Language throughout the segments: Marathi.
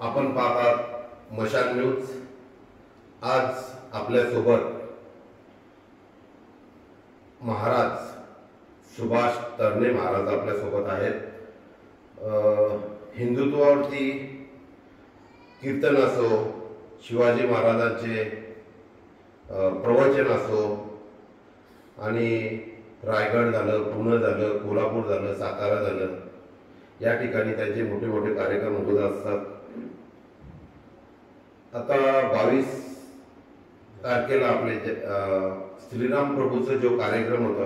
आपण पाहतात मशाल न्यूज। आज आपल्यासोबत महाराज सुभाष तरणे महाराज आपल्यासोबत आहेत। हिंदुत्वावरती कीर्तन असो, शिवाजी महाराजांचे प्रवचन असो आणि रायगड झालं, पुणे झालं, कोल्हापूर झालं, सातारा झालं, या ठिकाणी त्यांचे मोठे मोठे कार्यक्रम होत असतात। आता 22 तारखेला आपले श्रीराम प्रभूचा जो कार्यक्रम होता,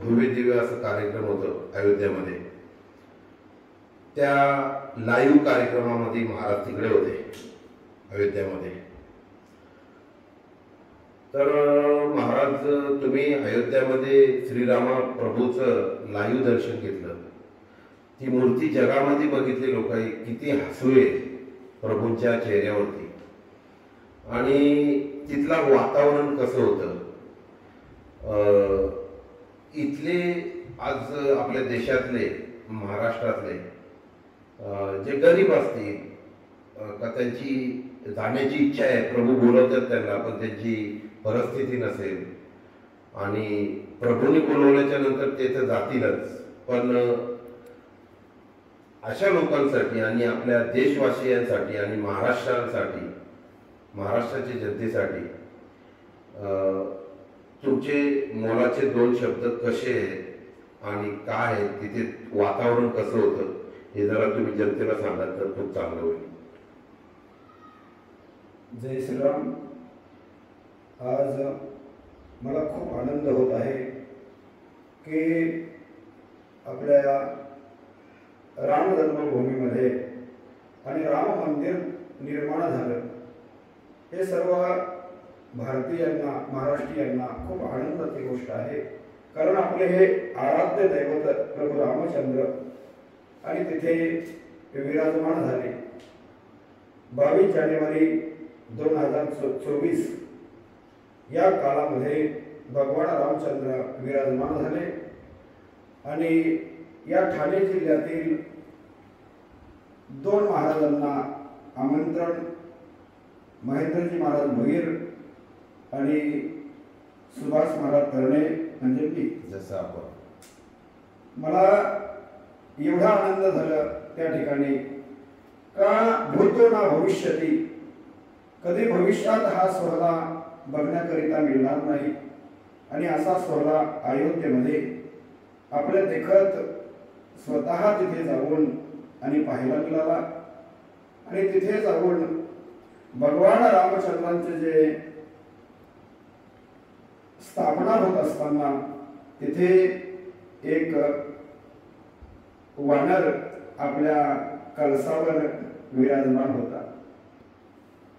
भव्य दिव्य असा कार्यक्रम होता अयोध्येमध्ये, त्या लाईव्ह कार्यक्रमामध्ये महाराज तिकडे होते अयोध्येमध्ये। तर महाराज, तुम्ही अयोध्यामध्ये श्रीराम प्रभूचं लाईव्ह दर्शन घेतलं, ती मूर्ती जगामध्ये बघितली, लोकांनी किती हसू आहे प्रभूंच्या चेहऱ्यावरती, आणि तिथला वातावरण कसं होतं। इथले आज आपल्या देशातले, महाराष्ट्रातले जे गरीब असतील का, त्यांची जाण्याची इच्छा आहे, प्रभू बोलवतात त्यांना, पण त्यांची परिस्थिती नसेल आणि प्रभूंनी बोलवल्याच्या नंतर ते तर जातीलच, पण अशा लोकांसाठी आणि आपल्या देशवासियांसाठी आणि महाराष्ट्रासाठी, महाराष्ट्राच्या जनतेसाठी तुमचे मोलाचे 2 शब्द कसे आहेत आणि काय आहेत, तिथे वातावरण कसं होतं, हे जरा तुम्ही जनतेला सांगाल तर खूप चांगलं होईल। जय श्रीराम। आज मला खूप आनंद होत आहे की आपल्या राम जन्मभूमीमध्ये आणि राम मंदिर निर्माण झालं, हे सर्व भारतीयांना, महाराष्ट्रीयांना खूप आनंदाची गोष्ट आहे। कारण आपले हे आराध्य दैवत प्रभू रामचंद्र आणि तिथे विराजमान झाले। 22 जानेवारी 2024 या काळामध्ये भगवान रामचंद्र विराजमान झाले आणि या ठाणे जिल्ह्यातील 2 महाराजांना आमंत्रण, महेंद्रजी महाराज भोईर आणि सुभाष महाराज तरणे म्हणजे मी, जसं आपण, मला एवढा आनंद झाला त्या ठिकाणी का भूतो ना भविष्यती, कधी भविष्यात हा सोहळा बघण्याकरिता मिळणार नाही। आणि असा सोहळा अयोध्येमध्ये आपल्या देखत स्वतः तिथे जाऊन आणि पाहायला मिळाला। आणि तिथे जाऊन भगवान रामचंद्रांचे जे स्थापना होत असताना तिथे एक वानर आपल्या कळसावर विराजमान होता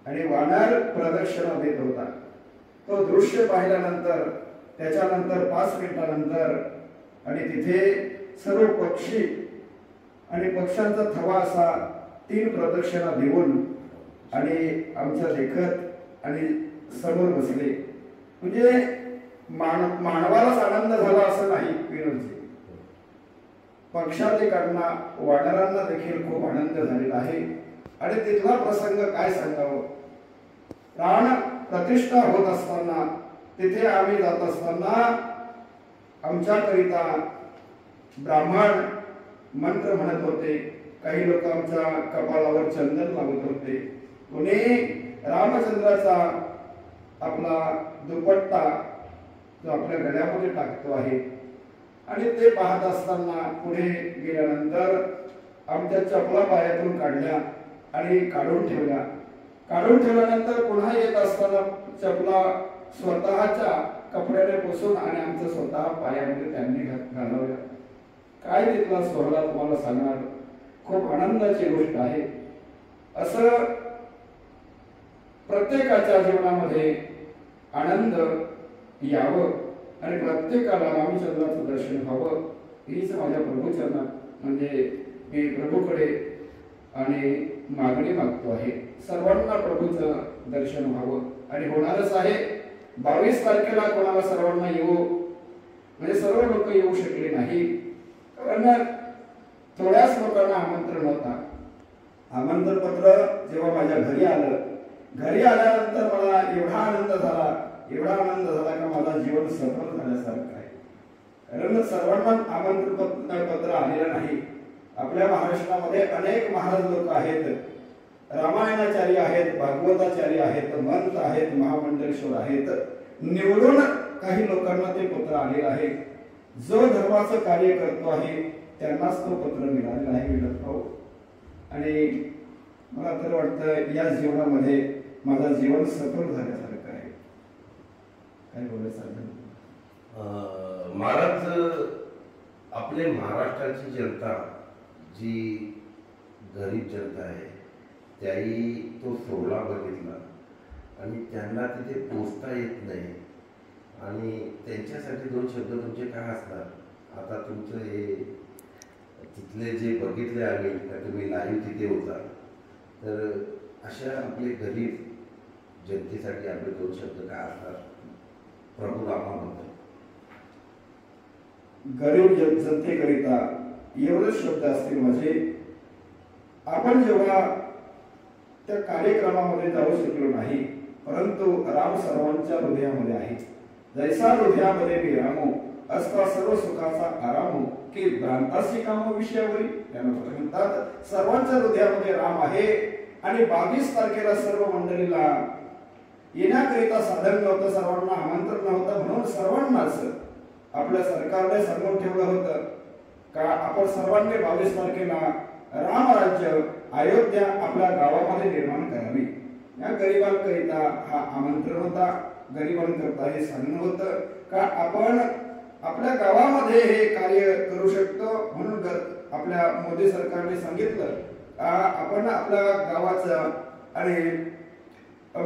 आणि वानर प्रदक्षिणा देत होता। तो दृश्य पाहिल्यानंतर, त्याच्यानंतर 5 मिनिटानंतर, आणि तिथे सर्व पक्षी आणि पक्ष्यांचा थवा असा 3 प्रदक्षिणा देऊन आणि आमच्या देखत आणि समोर बसले। म्हणजे मानवालाच आनंद झाला असं नाही विनोदजी, पक्षाधिकांना, वानरांना देखील खूप आनंद झालेला आहे। आणि तिथला प्रसंग काय सांगावं, प्राण प्रतिष्ठा होत असताना तिथे आम्ही जात असताना आमच्याकरिता ब्राह्मण मंत्र म्हणत होते, काही लोक आमच्या कपाळावर चंदन लावत होते, कोणी रामचंद्राचा आपला दुपट्टा जो आपल्या गळ्यामध्ये टाकतो आहे। आणि ते पाहत असताना पुढे गेल्यानंतर आमच्या चपला पायातून काढल्या आणि काढून ठेवल्या। काढून ठेवल्यानंतर पुन्हा येत असताना चपला स्वतःच्या कपड्याने पुसून आणि आमच्या स्वतः पायामध्ये त्यांनी घालवल्या। काय तिथला सोहळा तुम्हाला सांगणार, खूप आनंदाची गोष्ट आहे। असं प्रत्येकाच्या जीवनामध्ये आनंद यावं आणि प्रत्येकाला रामचंद्राचं दर्शन व्हावं, हीच माझ्या प्रभूचरणात म्हणजे मी प्रभूकडे आणि मागणी मागतो आहे। सर्वांना प्रभूचं दर्शन व्हावं आणि होणारच आहे। 22 तारखेला कोणाला सर्वांना येऊ, म्हणजे सर्व लोक येऊ शकले नाही, कारण थोड्याच लोकांना आमंत्रण होता। आमंत्रण पत्र जेव्हा माझ्या घरी आल्यानंतर मला एवढा आनंद झाला का माझा जीवन सफल झाल्यासारखं आहे. कारण सर्वांना आमंत्रण पत्र आलेलं नाही. आपल्या महाराष्ट्रामध्ये अनेक महाराज लोक आहेत, रामायणाचार्य आहेत, भागवताचार्य आहेत, मंत आहेत, महामंडलेश्वर आहेत. निवडून काही लोकांना ते पत्र आलेलं आहे. जो धर्माचं कार्य करतो आहे त्यांनाच तो पत्र मिळालेला आहे विनोद भाऊ. आणि मला तर वाटतं या जीवनामध्ये माझं जीवन सफल झाल्यासारखं आहे. काय बोलायचं महाराज, आपले महाराष्ट्राची जनता जी गरीब जनता आहे त्याही तो सोहळा बघितला आणि त्यांना तिथे पोचता येत नाही आणि त्यांच्यासाठी दोन शब्द तुमचे काय असणार? आता तुमचं हे तिथले जे बघितले आम्ही, तुम्ही लाईव्ह तिथे होता, तर अशा आपले गरीब जनतेसाठी आपले दोन शब्द काय असणार प्रभू रामाबद्दल? गरीब जनतेकरिता एवढेच शब्द असतील माझे. आपण जेव्हा त्या कार्यक्रमामध्ये जाऊ शकलो नाही, परंतु राम सर्वांच्या हृदयामध्ये आहे. जैसा हृदयामध्ये विरामो असता सर्व सुखाचा आरामो की भ्रांतासी कामो विषयावरी. त्यानंतर म्हणतात सर्वांच्या हृदयामध्ये राम आहे. आणि 22 तारखेला सर्व मंडळीला येण्याकरिता साधन नव्हतं, सर्वांना आमंत्रण नव्हतं, म्हणून सर्वांनाच आपल्या सरकारने सांगून ठेवलं होतं का आपण सर्वांनी 22 तारखेला रामराज्य अयोध्या आपल्या गावामध्ये निर्माण करावी. या गरिबांकरिता हा आमंत्रण होता. गरिबांकरिता हे सांगणं होतं का आपण आपल्या गावामध्ये हे कार्य करू शकतो. म्हणून आपल्या मोदी सरकारने सांगितलं आपण आपल्या गावाचं आणि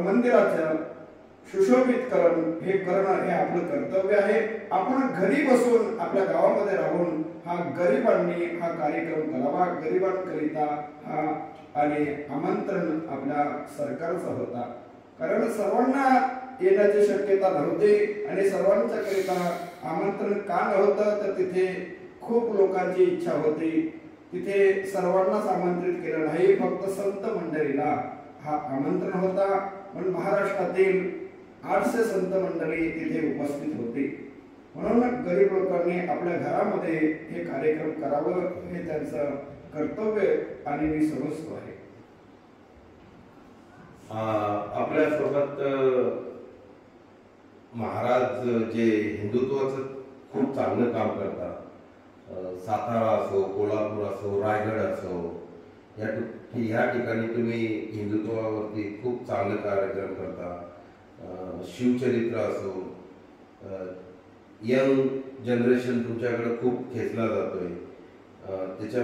मंदिराचं सुशोभितकरण हे करणं हे आपलं कर्तव्य आहे. आपण घरी बसून आपल्या गावामध्ये राहून हा गरिबांनी हा कार्यक्रम करावा. गरिबांकरिता हा आणि आमंत्रण आपल्या सरकारचा होता. कारण सर्वांना येण्याची शक्यता नव्हती आणि सर्वांच्या करिता आमंत्रण का नव्हतं, तर तिथे खूप लोकांची इच्छा होती. तिथे सर्वांनाच आमंत्रित केलं नाही, फक्त संत मंडळीला हा आमंत्रण होता. पण महाराष्ट्रातील 800 संत मंडळी तिथे उपस्थित होती. म्हणून गरीब लोकांनी आपल्या घरामध्ये हे कार्यक्रम करावं हे त्यांचं कर्तव्य आणि मी समजतो आहे. आपल्यासोबत महाराज जे हिंदुत्वाचं खूप चांगलं काम करतात, सातारा असो, कोल्हापूर असो, रायगड असो, या ठिकाणी तुम्ही हिंदुत्वावरती खूप चांगले कार्यक्रम करता. शिवचरित्र असो, यंग जनरेशन तुमच्याकडे खूप खेचला जातोय. त्याच्या